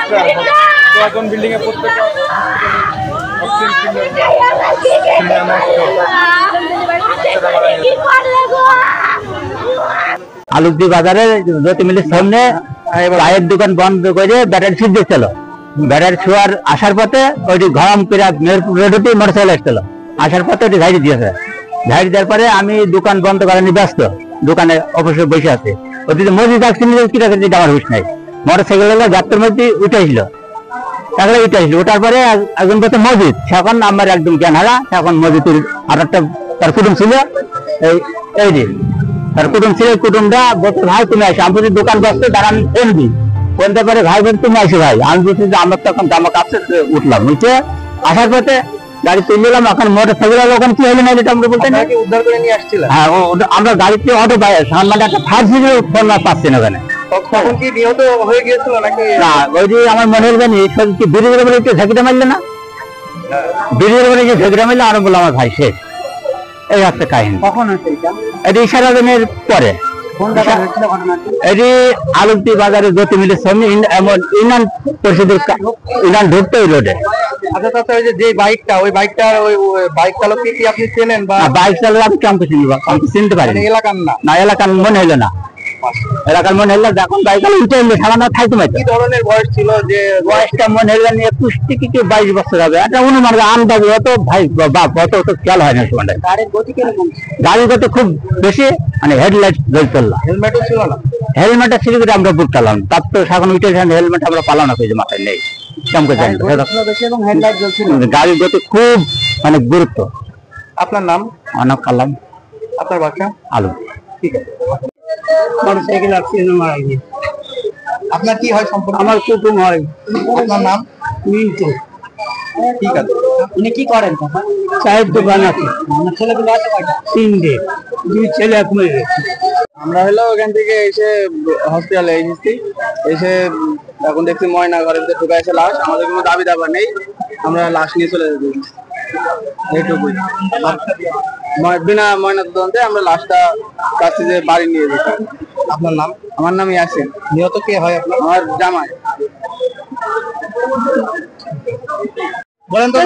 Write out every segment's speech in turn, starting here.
পুরাতন বিল্ডিং এ প্রত্যেকটা আলুকদি বাজারে জ্যোতি মিলের সামনে চায়ের দোকান বন্ধ করে ব্যাটারি সুইচ দিচ্ছিল। ব্যাটারি শোয়ার আসার পথে ওইটি ঘরম করে রোডে মোটরসাইকেল আসছিল, আসার পথে ওটি ঝাড়ি দিয়েছে। ঝাড়ি দেওয়ার পরে আমি দোকান বন্ধ করানি ব্যস্ত, দোকানে অবশ্যই বসে আছে। ওদিকে মসজিদ আসছে আমার হুশ নাই। মোটরসাইকেল গাছের মধ্যে উঠেছিল, তাহলে উঠেছিল। ওঠার পরে একজন বলছে মসজিদ, সেখন আমার একদম জ্ঞান হারা। এখন মসজিদের আর একটা তার কুটুম ছিল, এই যে তার কুটুম ছিল। কুটুমটা বলছে ভাই তুমি আসো, আমি বলছি দোকান বসতে দাঁড়ান এনবি বলতে পারে ভাই বলছি তুমি আসো ভাই। আমি বলছি যে আমার তখন জামা কাপড় উঠলাম, উঠে আসার পথে গাড়ি তুললাম। এখন মোটর সাইকেল ওখানে কি হলো না এটা আমরা বলতে না, উদ্ধার করে নিয়ে আসছিলাম। হ্যাঁ আমরা গাড়িতে অটো সামনে একটা ফার্স্ট ফোন পাচ্ছি না ওখানে। তখন কি নিহত হয়ে গিয়েছিল নাকি? না, ওই যে আমার মনে হল জানি বিরিজের বলে একটু ঝাঁকিটা মারলে না, বিরিজের বলে যে ঝাঁকিটা মারলে আর বললো আমার ভাই শেষ। এই একটা কাহিনী। কখন হচ্ছে এটা? ইশারা দিনের পরে। এটি আলুকদি বাজারে জ্যোতি মিলের সামনে ইউনিয়ন পরিষদের ইউনিয়ন ঢুকতে ওই রোডে। আচ্ছা চাচা, ওই যে বাইকটা, ওই বাইকটার ওই বাইক চালককে কি আপনি চেনেন? বা বাইক চালক আমি কেমন চিনব, আমি চিনতে পারি এলাকার না, এলাকার মনে হলো না, এলাকার মনে হলো। যখন বাইক চালক উঠে এলো সামান্য থাকতে পারতো। কি ধরনের বয়স ছিল? যে বয়সটা মনে হলো 21 থেকে 22 বছর হবে, এটা অনুমান আন্দাজ। অত ভাই বাপ অত খেয়াল হয় না সময়। গাড়ির গতি কিরকম? গাড়ির গতি খুব বেশি, মানে হেডলাইট জ্বলতো না। হেলমেটও ছিল না? হেলমেটটা ছিল করে আমরা বুট পালাম, তার তো এখন উঠে হেলমেট আমরা পালানো হয়েছে, মাথায় নেই। গাড়ির গতি খুব মানে গুরুত্ব। আপনার নাম? অনেক কালাম। আপনার বাসা? আলু। ঠিক আছে। মোটরসাইকেল অ্যাক্সিডেন্টে মারা গিয়ে। আপনার কি হয় সম্পর্ক? আমার কুটুম হয়। আপনার নাম? মিন্টু। ঠিক আছে। উনি কি করেন? চায়ের দোকান আছে। ছেলেগুলো আছে কয়টা? 3টে, 2 ছেলে এক মেয়ে। আমরা হলো ওখান থেকে এসে হসপিটালে এসেছি, এসে এখন দেখছি ময়না ঘরের ভিতরে ঢুকে আছে লাশ। আমাদের কোনো দাবি দাবা নেই, আমরা লাশ নিয়ে চলে যেতে এইটুকুই। বিনা ময়না তদন্তে আমরা লাশটা কাছে যে বাড়ি নিয়ে যেতে। আপনার নাম? আমার নাম ইয়াসিন। নিহত কে হয় আপনার? আমার জামাই। বলেন তো।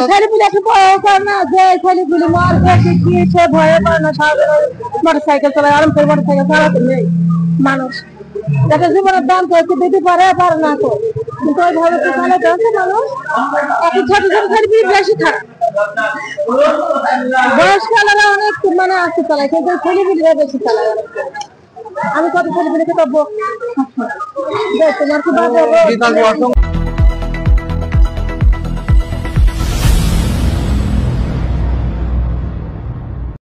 মোটরসাইকেল চালায় আরাম করে, মোটরসাইকেল চালাতে নেই মানুষ। দেখা জীবনের দাম তো একটু দিতে পারে পারে না তো, কিন্তু ওইভাবে তো চালাতে আছে মানুষ। এখন ছোট ছোট ছেলে বেশি খারাপ, বয়স্ক আলাদা অনেক মানে আসতে চালায়, কিন্তু ছেলেপিলিরা বেশি চালায়। আমি কত ছেলেপিলিকে করবো? তোমার কি বাবা